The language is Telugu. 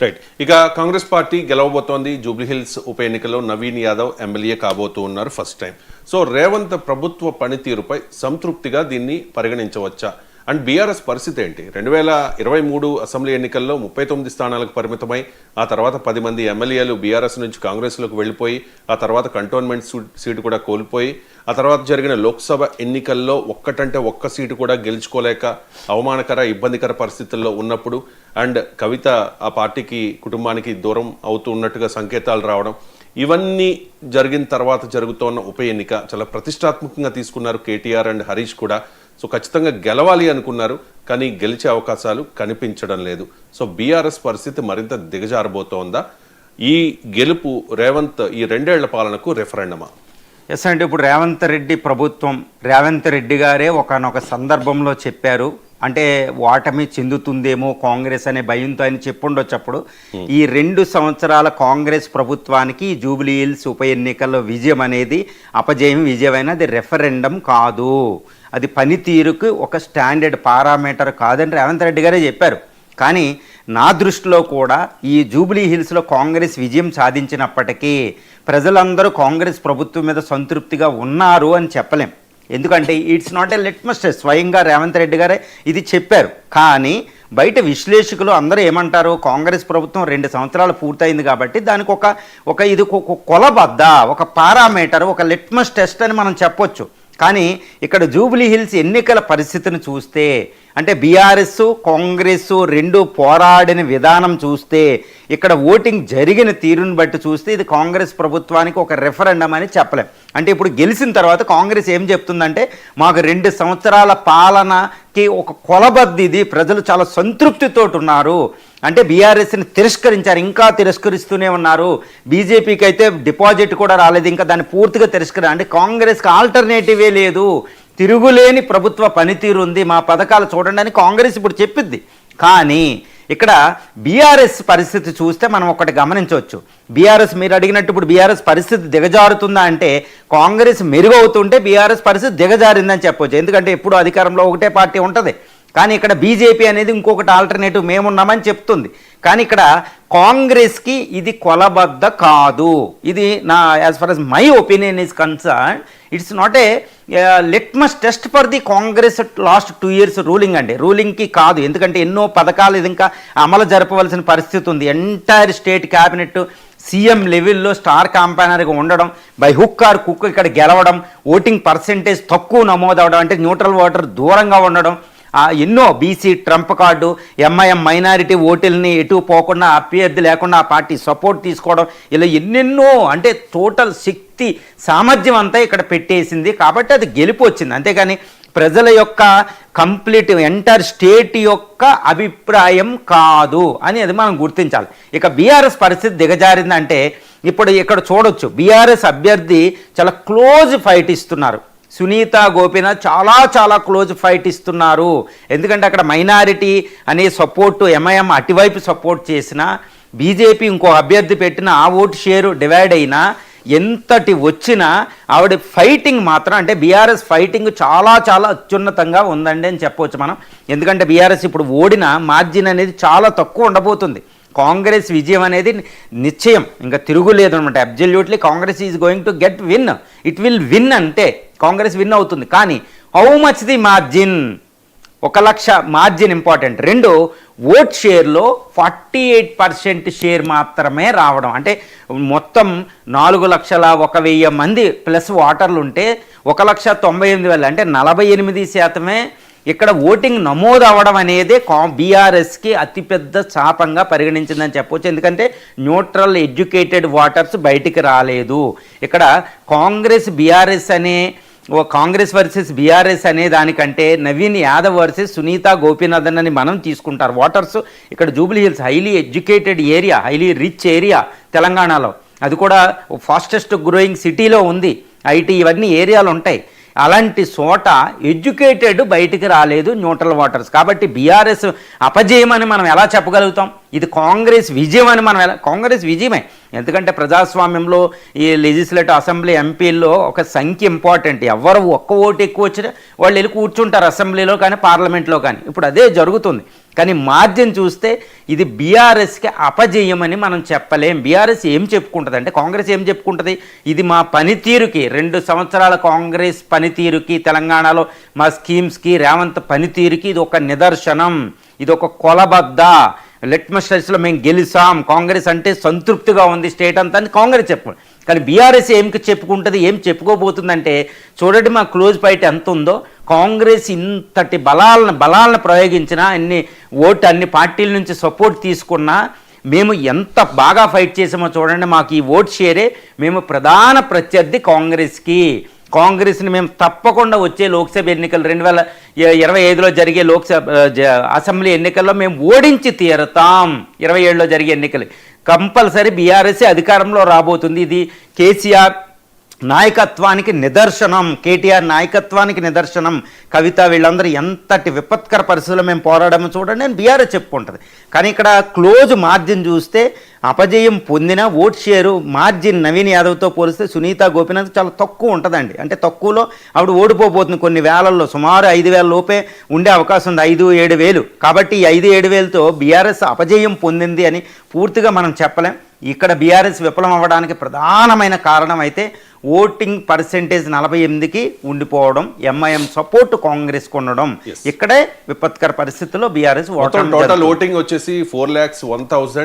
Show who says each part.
Speaker 1: రైట్. ఇక కాంగ్రెస్ పార్టీ గెలవబోతోంది. జూబ్లీహిల్స్ ఉప ఎన్నికల్లో నవీన్ యాదవ్ ఎమ్మెల్యే కాబోతూ ఉన్నారు ఫస్ట్ టైం. సో రేవంత్ ప్రభుత్వ పనితీరుపై సంతృప్తిగా దీన్ని పరిగణించవచ్చా? అండ్ బీఆర్ఎస్ పరిస్థితి ఏంటి? 2023 అసెంబ్లీ ఎన్నికల్లో 39 స్థానాలకు పరిమితమై ఆ తర్వాత 10 మంది ఎమ్మెల్యేలు బీఆర్ఎస్ నుంచి కాంగ్రెస్లోకి వెళ్ళిపోయి ఆ తర్వాత కంటోన్మెంట్ సీటు కూడా కోల్పోయి ఆ తర్వాత జరిగిన లోక్సభ ఎన్నికల్లో ఒక్క సీటు కూడా గెలుచుకోలేక అవమానకర ఇబ్బందికర పరిస్థితుల్లో ఉన్నప్పుడు అండ్ కవిత ఆ పార్టీకి కుటుంబానికి దూరం అవుతూ ఉన్నట్టుగా సంకేతాలు రావడం, ఇవన్నీ జరిగిన తర్వాత జరుగుతున్న ఉప ఎన్నిక చాలా ప్రతిష్టాత్మకంగా తీసుకున్నారు కేటీఆర్ అండ్ హరీష్ కూడా. సో ఖచ్చితంగా గెలవాలి అనుకున్నారు, కానీ గెలిచే అవకాశాలు కనిపించడం లేదు. సో బీఆర్ఎస్ పరిస్థితి మరింత దిగజారబోతోందా? ఈ గెలుపు రేవంత్ ఈ 2 ఏళ్ల పాలనకు రెఫరెండమా?
Speaker 2: ఎస్ అంటే ఇప్పుడు రేవంత్ రెడ్డి గారే ఒకనొక సందర్భంలో చెప్పారు, అంటే ఓటమి చెందుతుందేమో కాంగ్రెస్ అనే భయంతో ఆయన చెప్పుండొచ్చప్పుడు. ఈ 2 సంవత్సరాల కాంగ్రెస్ ప్రభుత్వానికి జూబ్లీ హిల్స్ ఉప ఎన్నికల్లో విజయం అనేది విజయమైన అది రెఫరెండం కాదు, అది పనితీరుకు ఒక స్టాండర్డ్ పారామీటర్ కాదని రేవంత్ రెడ్డి గారే చెప్పారు. కానీ నా దృష్టిలో కూడా ఈ జూబ్లీ హిల్స్లో కాంగ్రెస్ విజయం సాధించినప్పటికీ ప్రజలందరూ కాంగ్రెస్ ప్రభుత్వం మీద సంతృప్తిగా ఉన్నారు అని చెప్పలేం. ఎందుకంటే it's not a litmus test, స్వయంగా రేవంత్ రెడ్డి గారే ఇది చెప్పారు. కానీ బయట విశ్లేషకులు అందరూ ఏమంటారు, కాంగ్రెస్ ప్రభుత్వం 2 సంవత్సరాలు పూర్తయింది కాబట్టి దానికి ఇది కొలబద్ద, ఒక పారామీటర్, ఒక లిట్మస్ టెస్ట్ అని మనం చెప్పొచ్చు. కానీ ఇక్కడ జూబ్లీ హిల్స్ ఎన్నికల పరిస్థితిని చూస్తే, అంటే బీఆర్ఎస్ కాంగ్రెస్ 2 పోరాడిన విధానం చూస్తే, ఇక్కడ ఓటింగ్ జరిగిన తీరుని బట్టి చూస్తే ఇది కాంగ్రెస్ ప్రభుత్వానికి ఒక రెఫరెండం అని చెప్పలేం. అంటే ఇప్పుడు గెలిచిన తర్వాత కాంగ్రెస్ ఏం చెప్తుందంటే మాకు 2 సంవత్సరాల పాలనకి ఒక కొలబద్ది, ఇది ప్రజలు చాలా సంతృప్తితో ఉన్నారు. అంటే బీఆర్ఎస్ని తిరస్కరించారు, ఇంకా తిరస్కరిస్తూనే ఉన్నారు. బీజేపీకి అయితే డిపాజిట్ కూడా రాలేదు, ఇంకా దాన్ని పూర్తిగా అంటే కాంగ్రెస్కి ఆల్టర్నేటివే లేదు, తిరుగులేని ప్రభుత్వ పనితీరు ఉంది, మా పథకాలు చూడండి అని కాంగ్రెస్ ఇప్పుడు చెప్పిద్ది. కానీ ఇక్కడ బీఆర్ఎస్ పరిస్థితి చూస్తే మనం ఒకటి గమనించవచ్చు. బీఆర్ఎస్ మీరు అడిగినట్టు ఇప్పుడు బీఆర్ఎస్ పరిస్థితి దిగజారుతుందా అంటే కాంగ్రెస్ మెరుగవుతుంటే బీఆర్ఎస్ పరిస్థితి దిగజారిందని చెప్పవచ్చు. ఎందుకంటే ఎప్పుడు అధికారంలో ఒకటే పార్టీ ఉంటుంది, కానీ ఇక్కడ బీజేపీ అనేది ఇంకొకటి ఆల్టర్నేటివ్ మేమున్నామని చెప్తుంది. కానీ ఇక్కడ కాంగ్రెస్కి ఇది కొలబద్ద కాదు. ఇది నా as for as my opinion is concern, it's not a litmus test for the Congress last 2 years ruling అండి, రూలింగ్కి కాదు. ఎందుకంటే ఎన్నో పథకాలు ఇది ఇంకా అమలు జరపవలసిన పరిస్థితి ఉంది. ఎంటైర్ స్టేట్ క్యాబినెట్ సీఎం లెవెల్లో స్టార్ క్యాంపెయినర్గా ఉండడం, బై హుక్ ఆర్ కుక్ ఇక్కడ గెలవడం, ఓటింగ్ పర్సెంటేజ్ తక్కువ నమోదవడం, అంటే న్యూట్రల్ ఓటర్ దూరంగా ఉండడం, ఎన్నో BC trump card, MIM minority ఓటుల్ని ఎటు పోకుండా అభ్యర్థి లేకుండా ఆ పార్టీ సపోర్ట్ తీసుకోవడం, ఇలా ఎన్నెన్నో, అంటే టోటల్ శక్తి సామర్థ్యం అంతా ఇక్కడ పెట్టేసింది. కాబట్టి అది గెలుపు వచ్చింది. అంతేగాని ప్రజల యొక్క కంప్లీట్ ఎంటైర్ స్టేట్ యొక్క అభిప్రాయం కాదు అని అది మనం గుర్తించాలి. ఇక బీఆర్ఎస్ పరిస్థితి దిగజారిందంటే ఇప్పుడు ఇక్కడ చూడొచ్చు, బీఆర్ఎస్ అభ్యర్థి చాలా క్లోజ్ ఫైట్ ఇస్తున్నారు. సునీత గోపీనాథ్ చాలా క్లోజ్ ఫైట్ ఇస్తున్నారు. ఎందుకంటే అక్కడ మైనారిటీ అనే సపోర్టు ఎంఐఎం అటువైపు సపోర్ట్ చేసినా, బీజేపీ ఇంకో అభ్యర్థి పెట్టిన ఆ ఓటు షేరు డివైడ్ అయినా, ఎంతటి వచ్చినా ఆవిడ ఫైటింగ్ మాత్రం, అంటే బీఆర్ఎస్ ఫైటింగ్ చాలా అత్యున్నతంగా ఉందండి అని చెప్పవచ్చు మనం. ఎందుకంటే బీఆర్ఎస్ ఇప్పుడు ఓడిన మార్జిన్ అనేది చాలా తక్కువ ఉండబోతుంది. కాంగ్రెస్ విజయం అనేది నిశ్చయం, ఇంకా తిరుగులేదు అనమాట. Absolutely Congress is going to get win, it will win, అంటే కాంగ్రెస్ విన్ అవుతుంది. కానీ how much the margin? 1,00,000 margin important. 2 vote షేర్లో 48% షేర్ మాత్రమే రావడం, అంటే మొత్తం 4,01,000 మంది ప్లస్ ఓటర్లు ఉంటే 1,98,000, అంటే 48% ఇక్కడ ఓటింగ్ నమోదు అవ్వడం అనేది బీఆర్ఎస్కి అతిపెద్ద శాపంగా పరిగణించిందని చెప్పవచ్చు. ఎందుకంటే న్యూట్రల్ ఎడ్యుకేటెడ్ ఓటర్స్ బయటికి రాలేదు. ఇక్కడ కాంగ్రెస్ వర్సెస్ బీఆర్ఎస్ అనే దానికంటే నవీన్ యాదవ్ వర్సెస్ సునీత గోపీనాథన్ అని మనం తీసుకుంటారు ఓటర్స్. ఇక్కడ Jubilee hills highly educated area, highly rich area తెలంగాణలో, అది కూడా ఫాస్టెస్ట్ గ్రోయింగ్ సిటీలో ఉంది. ఐటీ ఇవన్నీ ఏరియాలు ఉంటాయి. అలాంటి చోట ఎడ్యుకేటెడ్ బయటికి రాలేదు, న్యూట్రల్ ఓటర్స్. కాబట్టి బీఆర్ఎస్ అపజయం అని మనం ఎలా చెప్పగలుగుతాం? ఇది కాంగ్రెస్ విజయం అని కాంగ్రెస్ విజయమే. ఎందుకంటే ప్రజాస్వామ్యంలో ఈ లెజిస్లేటివ్ అసెంబ్లీ ఎంపీల్లో ఒక సంఖ్య ఇంపార్టెంట్. ఎవరు ఒక్క ఓటు ఎక్కువ వచ్చినా వాళ్ళు వెళ్ళి కూర్చుంటారు అసెంబ్లీలో కానీ పార్లమెంట్లో కానీ. ఇప్పుడు అదే జరుగుతుంది. కానీ మార్జిన్ చూస్తే ఇది బీఆర్ఎస్కి అపజయమని మనం చెప్పలేం. బీఆర్ఎస్ ఏం చెప్పుకుంటుంది అంటే, కాంగ్రెస్ ఏం చెప్పుకుంటుంది, ఇది మా పనితీరుకి 2 సంవత్సరాల కాంగ్రెస్ పనితీరుకి, తెలంగాణలో మా స్కీమ్స్కి, రేవంత్ పనితీరుకి ఇది ఒక నిదర్శనం, ఇది ఒక కొలబద్ద, లిట్మస్ టెస్ట్లో మేము గెలిచాం, కాంగ్రెస్ అంటే సంతృప్తిగా ఉంది స్టేట్ అంతా అని కాంగ్రెస్ చెప్పు. కానీ బీఆర్ఎస్ ఏం చెప్పుకుంటుంది, ఏం చెప్పుకోబోతుందంటే, చూడండి మా క్లోజ్ ఫైట్ ఎంత ఉందో, కాంగ్రెస్ ఇంతటి బలాలను ప్రయోగించినా, అన్ని పార్టీల నుంచి సపోర్ట్ తీసుకున్నా, మేము ఎంత బాగా ఫైట్ చేసామో చూడండి, మాకు ఈ ఓట్ షేరే మేము ప్రధాన ప్రత్యర్థి కాంగ్రెస్ని మేము తప్పకుండా వచ్చే లోక్సభ ఎన్నికలు 2025లో జరిగే అసెంబ్లీ ఎన్నికల్లో మేము ఓడించి తీరుతాం. 27లో జరిగే ఎన్నికలు కంపల్సరీ బీఆర్ఎస్ అధికారంలో రాబోతుంది. ఇది కేసీఆర్ నాయకత్వానికి నిదర్శనం, కేటీఆర్ నాయకత్వానికి నిదర్శనం. కవిత వీళ్ళందరూ ఎంతటి విపత్కర పరిస్థితుల్లో మేము పోరాడమో చూడండి అని బీఆర్ఎస్ చెప్పుకుంటుంది. కానీ ఇక్కడ క్లోజ్ మార్జిన్ చూస్తే అపజయం పొందిన ఓట్ షేరు మార్జిన్ నవీన్ యాదవ్తో పోలిస్తే సునీత గోపీనాథ్ చాలా తక్కువ ఉంటుందండి. అంటే తక్కువలో ఆవిడ ఓడిపోబోతుంది, కొన్ని వేలల్లో సుమారు 5,000 లోపే ఉండే అవకాశం ఉంది, 5-7 వేలు. కాబట్టి ఈ 5-7 వేలతో బీఆర్ఎస్ అపజయం పొందింది అని పూర్తిగా మనం చెప్పలేం. ఇక్కడ బీఆర్ఎస్ విఫలం అవ్వడానికి ప్రధానమైన కారణం అయితే ఓటింగ్ పర్సెంటేజ్ 48కి ఉండిపోవడం, ఎంఐఎం సపోర్ట్ కాంగ్రెస్కి ఉండడం, ఇక్కడే విపత్కర పరిస్థితుల్లో బీఆర్ఎస్
Speaker 1: టోటల్ ఓటింగ్ వచ్చేసి 4,01,000